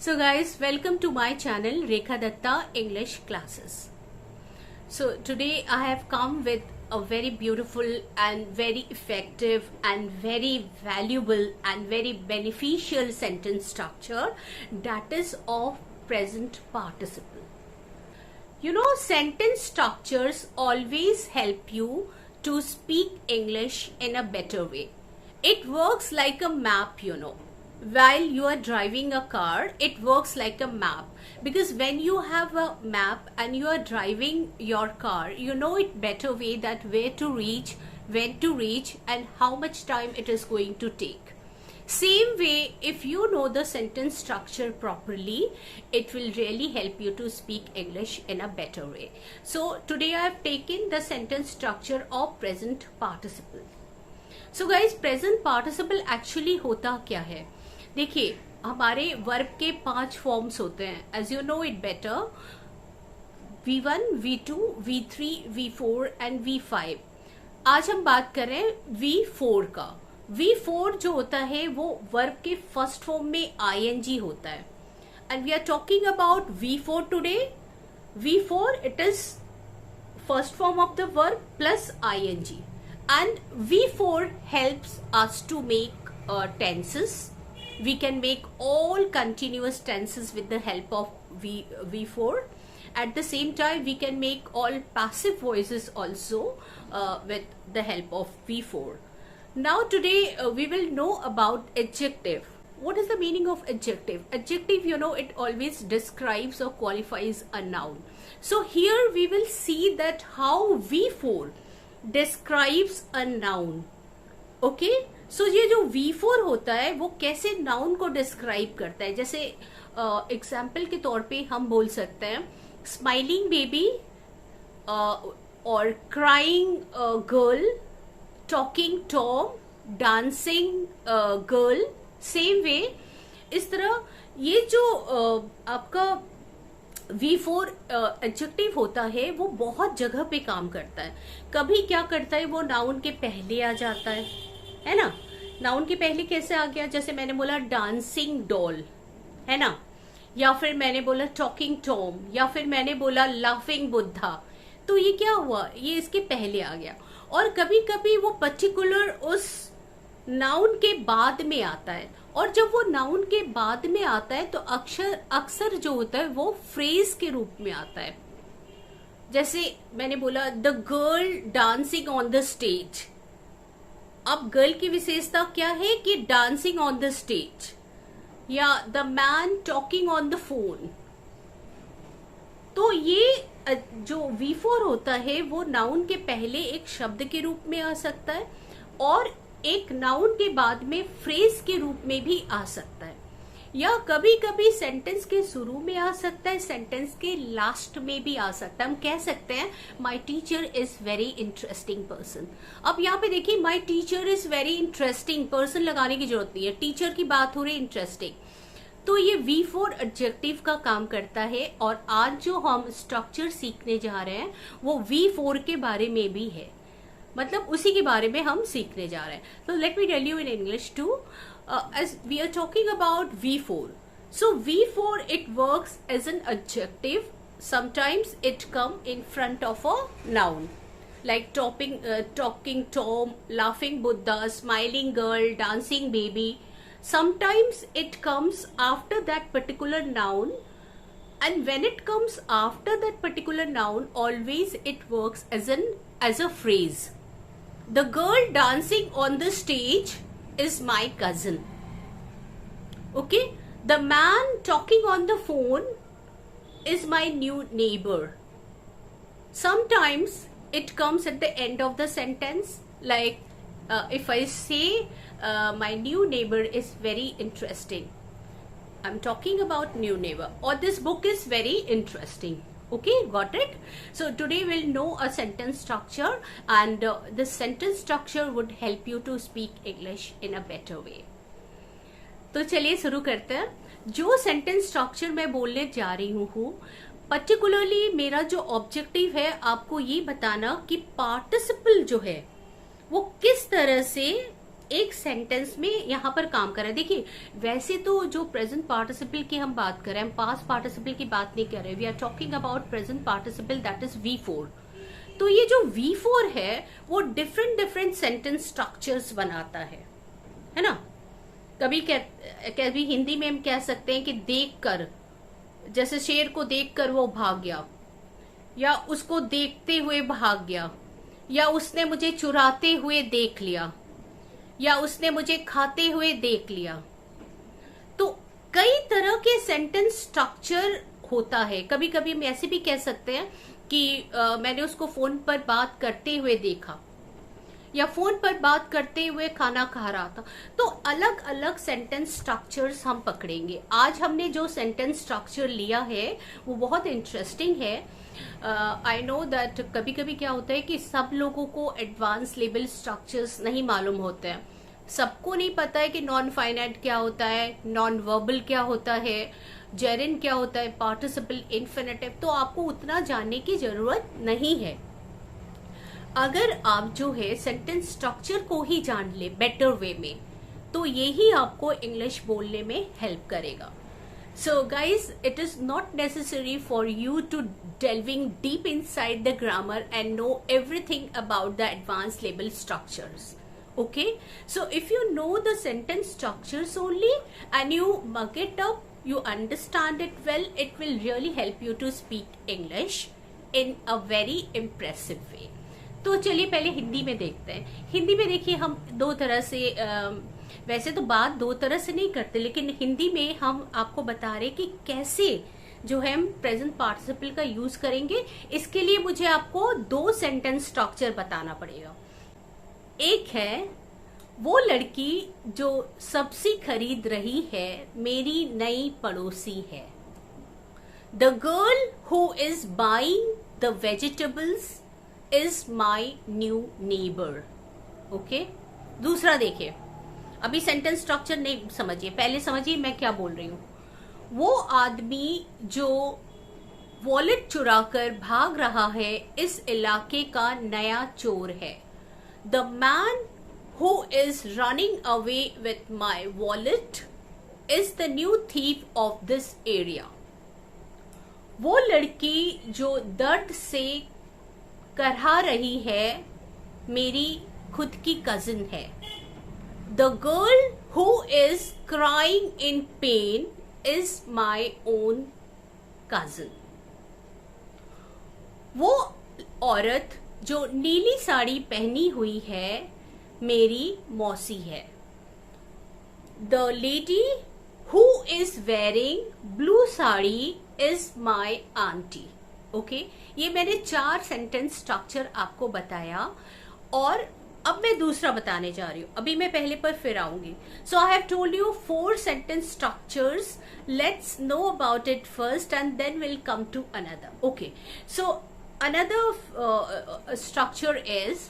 So guys, welcome to my channel Rekha Datta English Classes. So today I have come with a very beautiful and very effective and very valuable and very beneficial sentence structure, that is of present participle. You know, sentence structures always help you to speak English in a better way. It works like a map, you know. While you are driving a car, it works like a map, because when you have a map and you are driving your car, you know it better way that where to reach, when to reach, and how much time it is going to take. Same way, if you know the sentence structure properly, it will really help you to speak English in a better way. So today I have taken the sentence structure of present participle. So guys, present participle actually होता क्या है? देखिए, हमारे verb के 5 forms होते हैं, as you know it better, V1, V2, V3, V4 and V5. आज हम बात करें V4 का. V4 जो होता है वो वर्ब के फर्स्ट फॉर्म में ing होता है, and we are talking about V4 today. V4 it is first form of the verb plus ing, and V4 helps us to make tenses. We can make all continuous tenses with the help of V4. At the same time, we can make all passive voices also with the help of V4. Now today we will know about adjective. What is the meaning of adjective? Adjective, you know, it always describes or qualifies a noun. So here we will see that how V4 describes a noun. Okay? सो ये जो V4 होता है वो कैसे noun को describe करता है. जैसे एग्जाम्पल के तौर पे हम बोल सकते हैं स्माइलिंग बेबी और crying girl, talking Tom, dancing girl. Same way इस तरह ये जो आपका V4 एडजेक्टिव होता है वो बहुत जगह पे काम करता है. कभी क्या करता है, वो नाउन के पहले आ जाता है ना. नाउन के पहले कैसे आ गया, जैसे मैंने बोला डांसिंग डॉल, है ना, या फिर मैंने बोला टॉकिंग टॉम, या फिर मैंने बोला लाफिंग बुद्धा. तो ये क्या हुआ, ये इसके पहले आ गया. और कभी कभी वो पर्टिकुलर उस नाउन के बाद में आता है, और जब वो नाउन के बाद में आता है तो अक्सर जो होता है वो फ्रेज के रूप में आता है. जैसे मैंने बोला the girl dancing on the stage. अब गर्ल की विशेषता क्या है कि डांसिंग ऑन द स्टेज, या the man talking on the phone. तो ये जो V4 होता है वो नाउन के पहले एक शब्द के रूप में आ सकता है, और एक नाउन के बाद में फ्रेज के रूप में भी आ सकता है, या कभी कभी सेंटेंस के शुरू में आ सकता है, सेंटेंस के लास्ट में भी आ सकता है. हम कह सकते हैं my teacher is very interesting person. अब यहाँ पे देखिए, my teacher is very interesting person लगाने की जरूरत नहीं है, टीचर की बात हो रही इंटरेस्टिंग. तो ये V4 एडजेक्टिव का काम करता है, और आज जो हम स्ट्रक्चर सीखने जा रहे हैं वो V4 के बारे में भी है, मतलब उसी के बारे में हम सीखने जा रहे हैं. तो let me tell you in English too. As we are talking about V4, so V4 it works as an adjective. Sometimes it come in front of a noun, like talking Tom, laughing Buddha, smiling girl, dancing baby. Sometimes it comes after that particular noun, and when it comes after that particular noun, always it works as a phrase. The girl dancing on the stage is my cousin. Okay, the man talking on the phone is my new neighbor. Sometimes it comes at the end of the sentence, like if I say my new neighbor is very interesting, I'm talking about new neighbor, or this book is very interesting. Okay, got it? So today we'll know a sentence structure, and this sentence structure would help you to speak English in a better way. तो चलिए शुरू करते हैं. जो sentence structure मैं बोलने जा रही हूँ, पर्टिकुलरली मेरा जो ऑब्जेक्टिव है आपको ये बताना कि पार्टिसिपल जो है वो किस तरह से एक सेंटेंस में यहाँ पर काम कर रहा है। देखिए, वैसे तो जो प्रेजेंट पार्टिसिपल की हम बात कर रहे हैं, हम पास्ट पार्टिसिपल की बात नहीं कर रहे, we are talking about present participle, that is V4। तो ये जो V4 है वो डिफरेंट डिफरेंट सेंटेंस स्ट्रक्चर्स बनाता है ना। कभी हिंदी में हम कह सकते हैं कि देख कर, जैसे शेर को देखकर वो भाग गया, या उसको देखते हुए भाग गया, या उसने मुझे चुराते हुए देख लिया, या उसने मुझे खाते हुए देख लिया। तो कई तरह के सेंटेंस स्ट्रक्चर होता है। कभी कभी हम ऐसे भी कह सकते हैं कि मैंने उसको फोन पर बात करते हुए देखा, या फोन पर बात करते हुए खाना खा रहा था। तो अलग अलग सेंटेंस स्ट्रक्चर्स हम पकड़ेंगे। आज हमने जो सेंटेंस स्ट्रक्चर लिया है वो बहुत इंटरेस्टिंग है। आई नो दैट कभी कभी क्या होता है कि सब लोगों को एडवांस लेवल स्ट्रक्चर्स नहीं मालूम होते हैं। सबको नहीं पता है कि नॉन फाइनाइट क्या होता है, नॉन वर्बल क्या होता है, जेरिन क्या होता है, पार्टिसिपल, इन्फिनेटिव। तो आपको उतना जानने की जरूरत नहीं है। अगर आप जो है सेंटेंस स्ट्रक्चर को ही जान ले बेटर वे में, तो ये ही आपको इंग्लिश बोलने में हेल्प करेगा। So guys, it is not necessary for you to delving deep inside the grammar and know everything about the advanced label structures. Okay, so if you know the sentence structures only and you mug it up, you understand it well, it will really help you to speak English in a very impressive way. तो चलिए पहले हिंदी में देखते हैं। हिंदी में देखिए, हम दो तरह से वैसे तो बात दो तरह से नहीं करते, लेकिन हिंदी में हम आपको बता रहे कि कैसे जो है हम प्रेजेंट पार्टिसिपल का यूज करेंगे। इसके लिए मुझे आपको दो सेंटेंस स्ट्रक्चर बताना पड़ेगा। एक है, वो लड़की जो सब्जी खरीद रही है मेरी नई पड़ोसी है। The girl who is buying the vegetables is my new neighbour. Okay, दूसरा देखिए, अभी सेंटेंस स्ट्रक्चर नहीं समझिए, पहले समझिए मैं क्या बोल रही हूं। वो आदमी जो वॉलेट चुराकर भाग रहा है इस इलाके का नया चोर है। The man who is running away with my wallet is the new thief of this area. वो लड़की जो दर्द से करहा रही है मेरी खुद की कजिन है। The girl who is crying in pain is my own cousin. वो औरत जो नीली साड़ी पहनी हुई है मेरी मौसी है। The lady who is wearing blue sari is my auntie. Okay? ये मैंने 4 सेंटेंस स्ट्रक्चर आपको बताया, और अब मैं दूसरा बताने जा रही हूं। अभी मैं पहले पर फिर आऊंगी। So I have told you 4 sentence structures. Let's know about it first and then will come to another. Okay, so another structure is,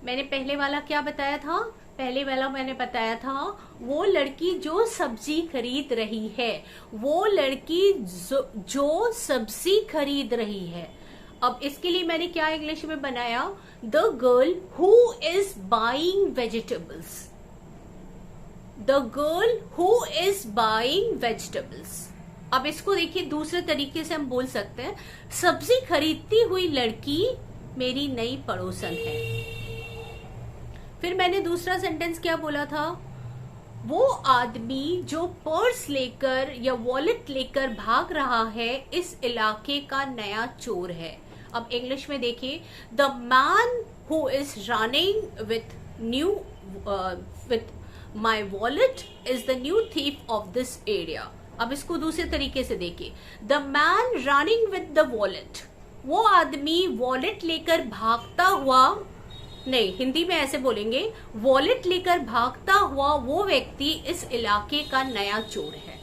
मैंने पहले वाला क्या बताया था? पहले वाला मैंने बताया था वो लड़की जो सब्जी खरीद रही है। वो लड़की जो सब्जी खरीद रही है। अब इसके लिए मैंने क्या इंग्लिश में बनाया? The girl who is buying vegetables. The girl who is buying vegetables. अब इसको देखिए, दूसरे तरीके से हम बोल सकते हैं, सब्जी खरीदती हुई लड़की मेरी नई पड़ोसन है। फिर मैंने दूसरा सेंटेंस क्या बोला था? वो आदमी जो पर्स लेकर या वॉलेट लेकर भाग रहा है इस इलाके का नया चोर है। अब इंग्लिश में देखिए, the man who is running with my wallet is the new thief of this area. अब इसको दूसरे तरीके से देखिए, the man running with the wallet. वो आदमी वॉलेट लेकर भागता हुआ, नहीं हिंदी में ऐसे बोलेंगे, वॉलेट लेकर भागता हुआ वो व्यक्ति इस इलाके का नया चोर है।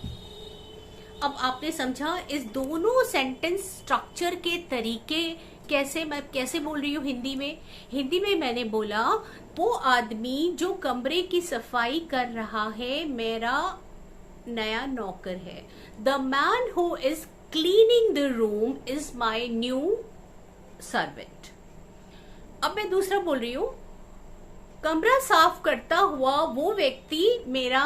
अब आपने समझा इस दोनों सेंटेंस स्ट्रक्चर के तरीके कैसे, मैं कैसे बोल रही हूँ हिंदी में? हिंदी में मैंने बोला, वो आदमी जो कमरे की सफाई कर रहा है मेरा नया नौकर है। The man who is cleaning the room is my new servant. अब मैं दूसरा बोल रही हूं, कमरा साफ करता हुआ वो व्यक्ति मेरा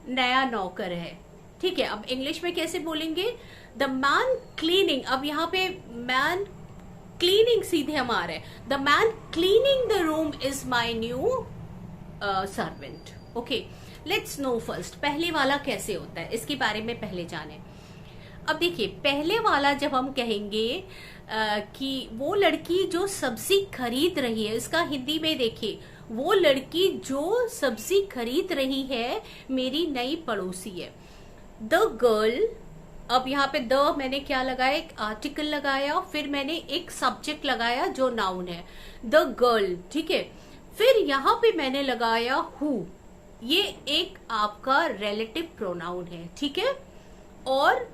नया नौकर है। ठीक है, अब इंग्लिश में कैसे बोलेंगे? द मैन क्लीनिंग, अब यहाँ पे मैन क्लीनिंग सीधे हम आ रहे हैं। The man cleaning the room is my new servant. Okay, let's no first पहले वाला कैसे होता है, इसके बारे में पहले जाने। अब देखिए, पहले वाला जब हम कहेंगे कि वो लड़की जो सब्जी खरीद रही है, इसका हिंदी में देखिए, वो लड़की जो सब्जी खरीद रही है मेरी नई पड़ोसी है। द गर्ल, अब यहाँ पे द मैंने क्या लगाया, एक आर्टिकल लगाया, फिर मैंने एक सब्जेक्ट लगाया जो नाउन है, द गर्ल। ठीक है, फिर यहाँ पे मैंने लगाया हु, ये एक आपका रिलेटिव प्रोनाउन है। ठीक है, और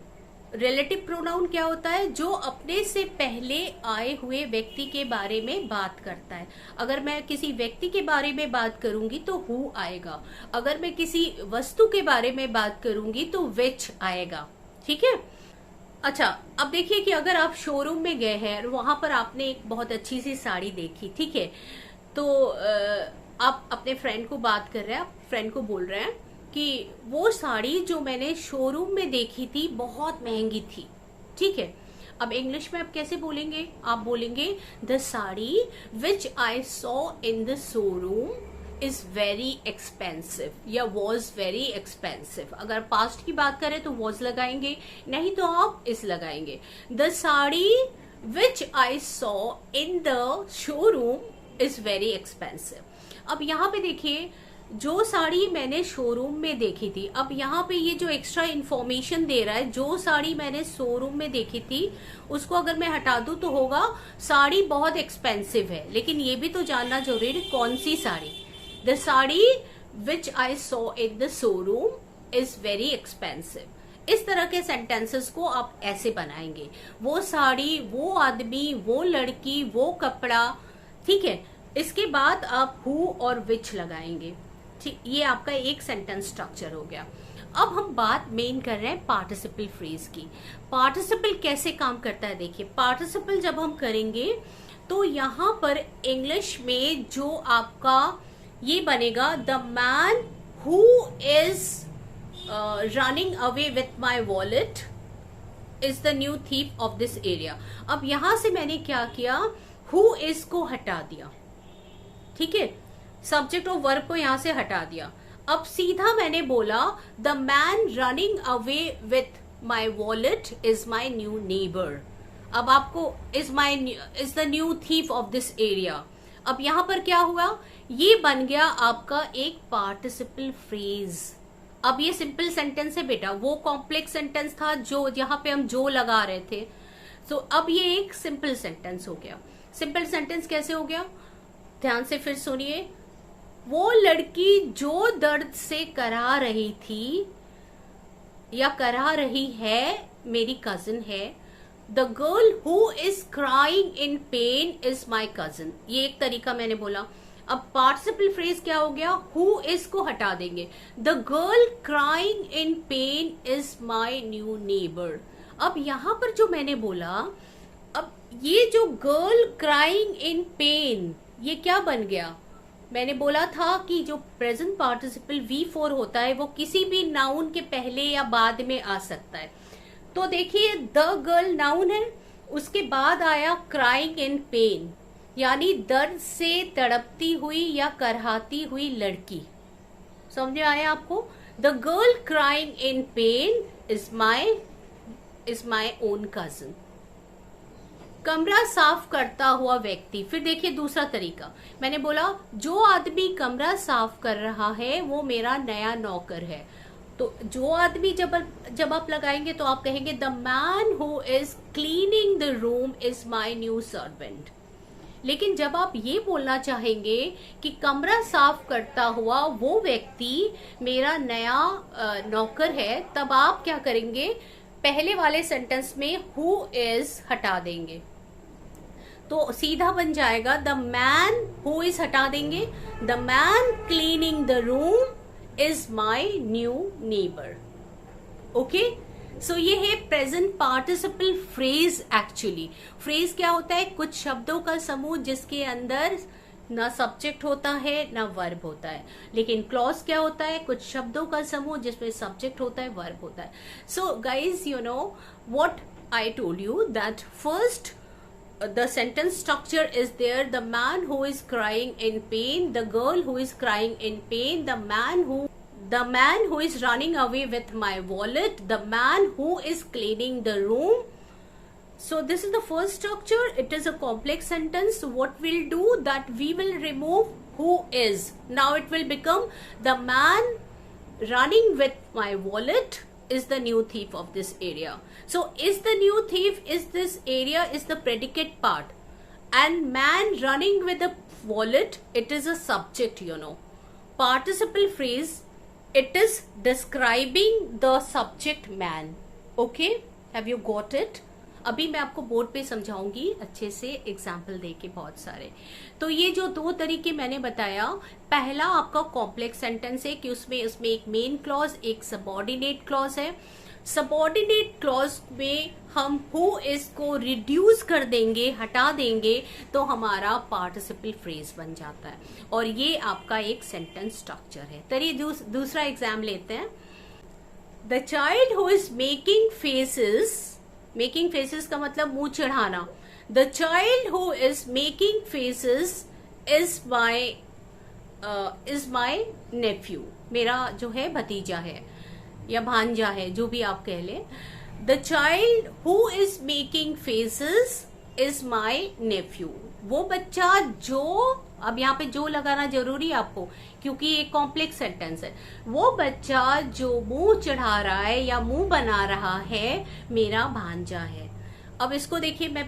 रिलेटिव प्रोनाउन क्या होता है? जो अपने से पहले आए हुए व्यक्ति के बारे में बात करता है। अगर मैं किसी व्यक्ति के बारे में बात करूंगी तो हु आएगा, अगर मैं किसी वस्तु के बारे में बात करूंगी तो विच आएगा। ठीक है, अच्छा, अब देखिए कि अगर आप शोरूम में गए हैं, वहां पर आपने एक बहुत अच्छी सी साड़ी देखी, ठीक है, तो आप अपने फ्रेंड को बात कर रहे हैं, आप फ्रेंड को बोल रहे हैं कि वो साड़ी जो मैंने शोरूम में देखी थी बहुत महंगी थी। ठीक है, अब इंग्लिश में आप कैसे बोलेंगे? आप बोलेंगे the sari which I saw in the showroom is very expensive या वॉज वेरी एक्सपेंसिव। अगर पास्ट की बात करें तो वॉज लगाएंगे, नहीं तो आप इज लगाएंगे। The sari which I saw in the showroom is very expensive. अब यहाँ पे देखिए, जो साड़ी मैंने शोरूम में देखी थी, अब यहाँ पे ये जो एक्स्ट्रा इन्फॉर्मेशन दे रहा है, जो साड़ी मैंने शोरूम में देखी थी उसको अगर मैं हटा दूं तो होगा साड़ी बहुत एक्सपेंसिव है, लेकिन ये भी तो जानना जरूरी है कौन सी sari. The sari which I saw in the showroom is very expensive. इस तरह के सेंटेंसेस को आप ऐसे बनाएंगे, वो साड़ी, वो आदमी, वो लड़की, वो कपड़ा। ठीक है, इसके बाद आप हु और विच लगाएंगे। ठीक, ये आपका एक सेंटेंस स्ट्रक्चर हो गया। अब हम बात मेन कर रहे हैं पार्टिसिपल फ्रेज की। पार्टिसिपल कैसे काम करता है? देखिए, पार्टिसिपल जब हम करेंगे तो यहाँ पर इंग्लिश में जो आपका ये बनेगा, the man who is running away with my wallet is the new thief of this area. अब यहां से मैंने क्या किया, हु इज को हटा दिया। ठीक है, सब्जेक्ट और वर्ब को यहां से हटा दिया। अब सीधा मैंने बोला the man running away with my wallet is my new neighbour. अब आपको is the new thief of this area. अब यहां पर क्या हुआ, ये बन गया आपका एक पार्टिसिपल फ्रेज। अब ये सिंपल सेंटेंस है बेटा, वो कॉम्प्लेक्स सेंटेंस था जो यहाँ पे हम जो लगा रहे थे। तो अब ये एक सिंपल सेंटेंस हो गया। सिंपल सेंटेंस कैसे हो गया, ध्यान से फिर सुनिए। वो लड़की जो दर्द से करा रही थी या करा रही है मेरी कजिन है। The girl who is crying in pen is my cousin. ये एक तरीका मैंने बोला। अब पार्टिसिपल फ्रेज क्या हो गया, हु इज को हटा देंगे। The girl crying in pen is my new neighbour. अब यहां पर जो मैंने बोला, अब ये जो गर्ल क्राइंग इन पेन, ये क्या बन गया? मैंने बोला था कि जो प्रेजेंट पार्टिसिपल V4 होता है वो किसी भी नाउन के पहले या बाद में आ सकता है। तो देखिए, द गर्ल नाउन है, उसके बाद आया क्राइंग इन पेन, यानी दर्द से तड़पती हुई या करहाती हुई लड़की। समझ में आया आपको? The girl crying in pen is my own cousin. कमरा साफ करता हुआ व्यक्ति। फिर देखिए दूसरा तरीका, मैंने बोला जो आदमी कमरा साफ कर रहा है वो मेरा नया नौकर है। तो जो आदमी जब आप लगाएंगे तो आप कहेंगे the man who is cleaning the room is my new servant. लेकिन जब आप ये बोलना चाहेंगे कि कमरा साफ करता हुआ वो व्यक्ति मेरा नया नौकर है, तब आप क्या करेंगे, पहले वाले सेंटेंस में हु इज हटा देंगे, तो सीधा बन जाएगा द मैन हु इज हटा देंगे, the man cleaning the room is my new neighbour. Okay, so ये है present participle phrase. Actually phrase क्या होता है, कुछ शब्दों का समूह जिसके अंदर ना सब्जेक्ट होता है ना वर्ब होता है। लेकिन क्लॉज क्या होता है? कुछ शब्दों का समूह जिसमें सब्जेक्ट होता है, वर्ब होता है। So guys, you know what I told you that first the sentence structure is there: the man who is crying in pain, the girl who is crying in pain, the man who is running away with my wallet, the man who is cleaning the room. So this is the first structure. It is a complex sentence. So what we'll do, that we will remove who is. Now it will become: the man running with my wallet is the new thief of this area. So is the new thief, is this area, is the predicate part, and man running with a wallet, it is a subject, you know. Participle phrase, it is describing the subject man. Okay, have you got it? अभी मैं आपको board पे समझाऊंगी अच्छे से example देके बहुत सारे। तो ये जो दो तरीके मैंने बताया, पहला आपका कॉम्प्लेक्स सेंटेंस है कि उसमें एक मेन क्लॉज, एक सबऑर्डिनेट क्लॉज है। सबऑर्डिनेट क्लॉज में हम हु इज को रिड्यूस कर देंगे, हटा देंगे, तो हमारा पार्टिसिपल फ्रेज बन जाता है, और ये आपका एक सेंटेंस स्ट्रक्चर है। चलिए दूसरा एग्जाम लेते हैं। The child who is making faces, making faces का मतलब मुंह चढ़ाना। The child who is making faces is my nephew, मेरा जो है भतीजा है या भांजा है, जो भी आप कह ले। The child who is making faces is my nephew, वो बच्चा जो, अब यहाँ पे जो लगाना जरूरी है आपको क्योंकि ये कॉम्प्लेक्स सेंटेंस है। वो बच्चा जो मुंह चढ़ा रहा है या मुंह बना रहा है, मेरा भांजा है। अब इसको देखिए, मैं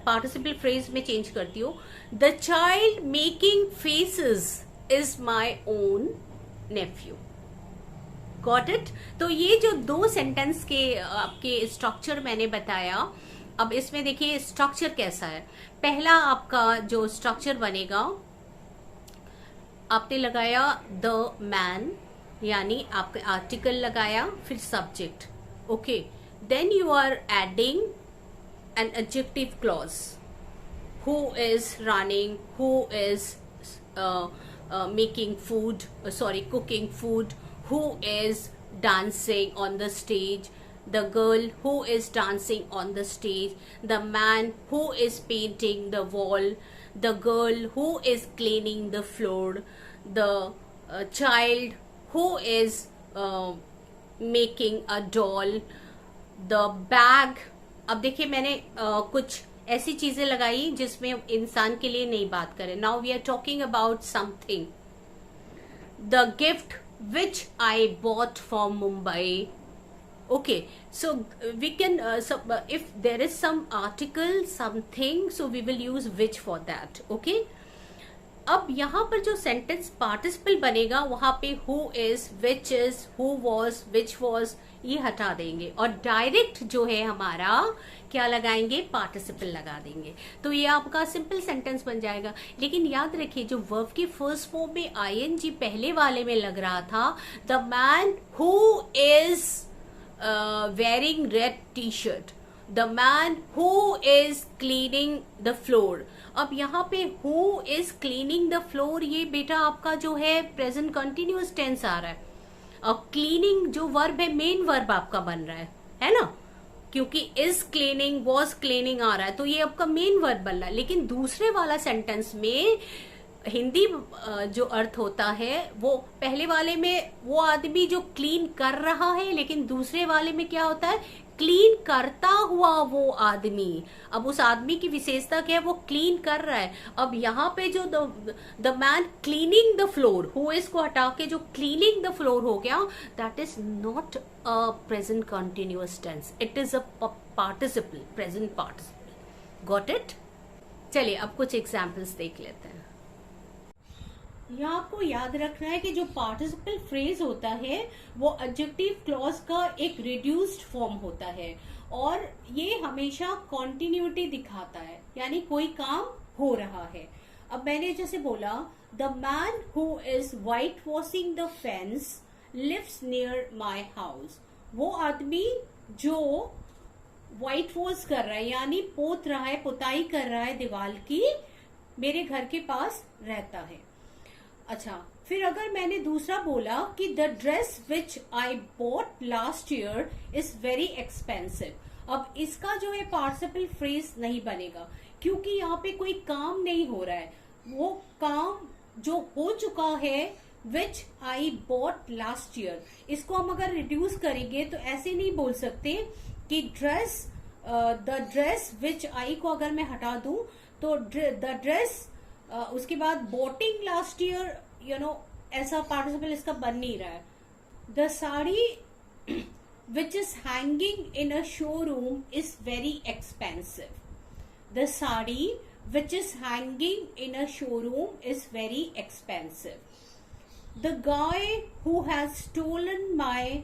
पार्टिसिपल फ्रेज में चेंज करती हूँ। The child making faces is my own nephew. Got it? तो ये जो दो सेंटेंस के आपके स्ट्रक्चर मैंने बताया, अब इसमें देखिए स्ट्रक्चर कैसा है। पहला आपका जो स्ट्रक्चर बनेगा, आपने लगाया द मैन, यानी आपने आर्टिकल लगाया, फिर subject. Okay, then you are adding an adjective clause, who is running, who is making food, sorry cooking food, who is dancing on the stage, the girl who is dancing on the stage, the man who is painting the wall, the girl who is cleaning the floor, the child who is making a doll, the bag। अब देखिए मैंने कुछ ऐसी चीजें लगाई जिसमें इंसान के लिए नहीं बात करें। Now we are talking about something, the gift which I bought from Mumbai. Okay, so we can if there is some article, something, so we will use which for that. Okay, अब यहाँ पर जो sentence participle बनेगा, वहां पे who is, which is, who was, which was, ये हटा देंगे, और डायरेक्ट जो है हमारा क्या लगाएंगे? पार्टिसिपल लगा देंगे। तो ये आपका सिंपल सेंटेंस बन जाएगा। लेकिन याद रखिए, जो वर्ब की फर्स्ट फॉर्म में आईएनजी पहले वाले में लग रहा था, the man who is wearing red T shirt, the man who is cleaning the floor. अब यहाँ पे who is cleaning the floor, ये बेटा आपका जो है प्रेजेंट कंटिन्यूअस टेंस आ रहा है। अब क्लीनिंग जो वर्ब है, मेन वर्ब आपका बन रहा है ना, क्योंकि इज क्लीनिंग, वॉज क्लीनिंग आ रहा है, तो ये आपका मेन वर्ब बन रहा है। लेकिन दूसरे वाला सेंटेंस में हिंदी जो अर्थ होता है, वो पहले वाले में वो आदमी जो क्लीन कर रहा है, लेकिन दूसरे वाले में क्या होता है? क्लीन करता हुआ वो आदमी। अब उस आदमी की विशेषता क्या है? वो क्लीन कर रहा है। अब यहाँ पे जो the man cleaning the floor, who is को हटा के जो क्लीनिंग द फ्लोर हो गया, that is not a present continuous tense, it is a participle, present participle. Got it? चलिए अब कुछ एग्जाम्पल्स देख लेते हैं। यहाँ आपको याद रखना है कि जो पार्टिसिपल फ्रेज होता है वो एडजेक्टिव क्लॉज का एक रिड्यूस्ड फॉर्म होता है, और ये हमेशा कॉन्टिन्यूटी दिखाता है, यानी कोई काम हो रहा है। अब मैंने जैसे बोला, the man who is white washing the fence lives near my house, वो आदमी जो व्हाइट वॉश कर रहा है, यानी पोत रहा है, पुताई कर रहा है दीवार की, मेरे घर के पास रहता है। अच्छा, फिर अगर मैंने दूसरा बोला कि the dress which I bought last year is very expensive, अब इसका जो है पार्टिसिपल फ्रेज नहीं बनेगा, क्योंकि यहाँ पे कोई काम नहीं हो रहा है। वो काम जो हो चुका है विच आई बॉट लास्ट ईयर, इसको हम अगर रिड्यूस करेंगे तो ऐसे नहीं बोल सकते कि ड्रेस, द ड्रेस विच आई को अगर मैं हटा दूं तो द ड्रेस, उसके बाद बोटिंग लास्ट ईयर, ऐसा पार्टिसिपल इसका बन नहीं रहा है। The sari which is hanging in a showroom is very expensive, the sari which is hanging in a showroom is very expensive. The guy who has stolen my,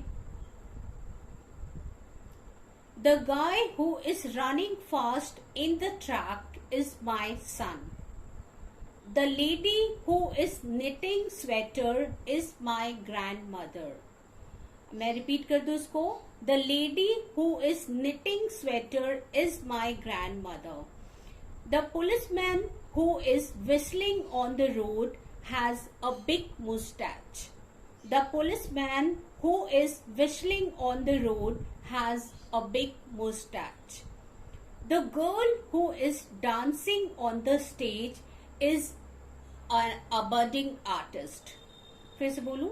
the guy who is running fast in the track is my son. The lady who is knitting sweater is my grandmother. मैं repeat कर दूं इसको, the lady who is knitting sweater is my grandmother. The policeman who is whistling on the road has a big mustache. The policeman who is whistling on the road has a big mustache. The girl who is dancing on the stage is a budding artist. फिर से बोलूं,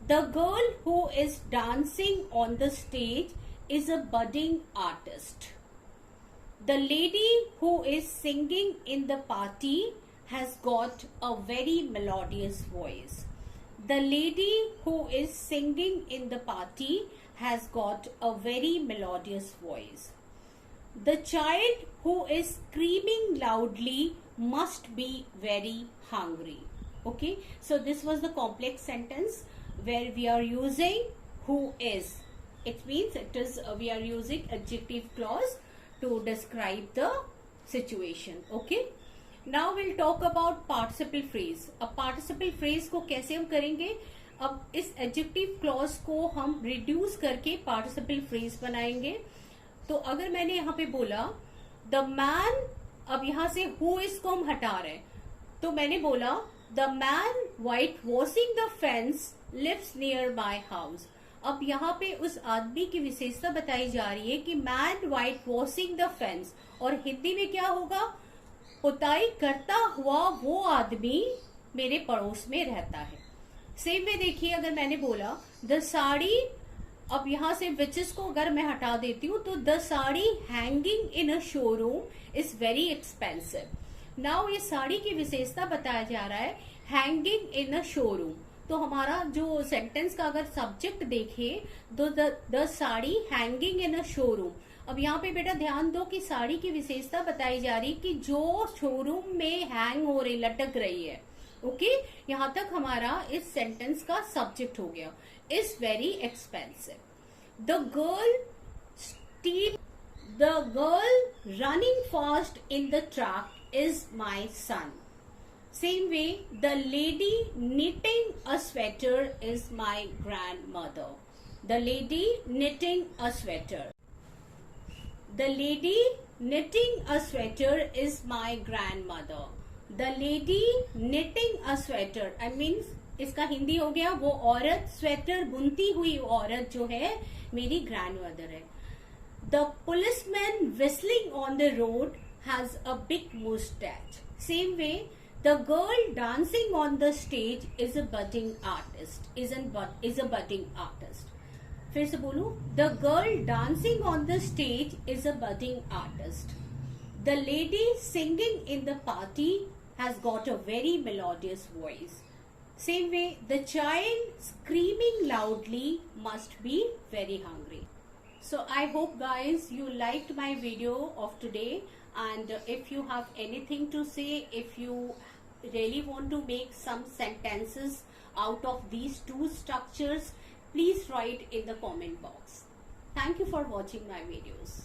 the girl who is dancing on the stage is a budding artist. The lady who is singing in the party has got a very melodious voice. The lady who is singing in the party has got a very melodious voice. The child who is screaming loudly must be very hungry. Okay, so this was the complex sentence where we are using who is. It means it is we are using adjective clause to describe the situation. Okay, now we'll talk about participle phrase. अब participle phrase को कैसे हम करेंगे? अब इस adjective clause को हम reduce करके participle phrase बनाएंगे। तो अगर मैंने यहाँ पे बोला the man, अब यहाँ से who is को हम हटा रहे हैं, तो मैंने बोला the man white washing the fence lives near my house. अब यहाँ पे उस आदमी की विशेषता बताई जा रही है कि man white washing the fence, और हिंदी में क्या होगा? पुताई करता हुआ वो आदमी मेरे पड़ोस में रहता है। सेम में देखिए, अगर मैंने बोला द साड़ी, अब यहाँ से विचेस को अगर मैं हटा देती हूँ तो the sari hanging in a showroom is very expensive. Now ये साड़ी की विशेषता बताया जा रहा है हैंगिंग इन अ शोरूम, तो हमारा जो सेंटेंस का अगर सब्जेक्ट देखे तो the sari hanging in a showroom. अब यहाँ पे बेटा ध्यान दो कि साड़ी की विशेषता बताई जा रही कि जो शोरूम में हैंग हो रही, लटक रही है। ओके, यहाँ तक हमारा इस सेंटेंस का सब्जेक्ट हो गया, is very expensive. The girl running fast in the track is my son. Same way, the lady knitting a sweater is my grandmother. The lady knitting a sweater. The lady knitting a sweater is my grandmother. The lady knitting a sweater, I means इसका हिंदी हो गया वो औरत, sweater बुनती हुई औरत जो है मेरी ग्रैंडमदर है। The policeman whistling on the road has a big mustache. Same way, the girl dancing on the stage is a budding artist. Is a budding artist. फिर से बोलूं, the girl dancing on the stage is a budding artist. The lady singing in the party has got a very melodious voice. Same way, the child screaming loudly must be very hungry. So I hope guys you liked my video of today, and if you have anything to say, if you really want to make some sentences out of these two structures, please write in the comment box. Thank you for watching my videos.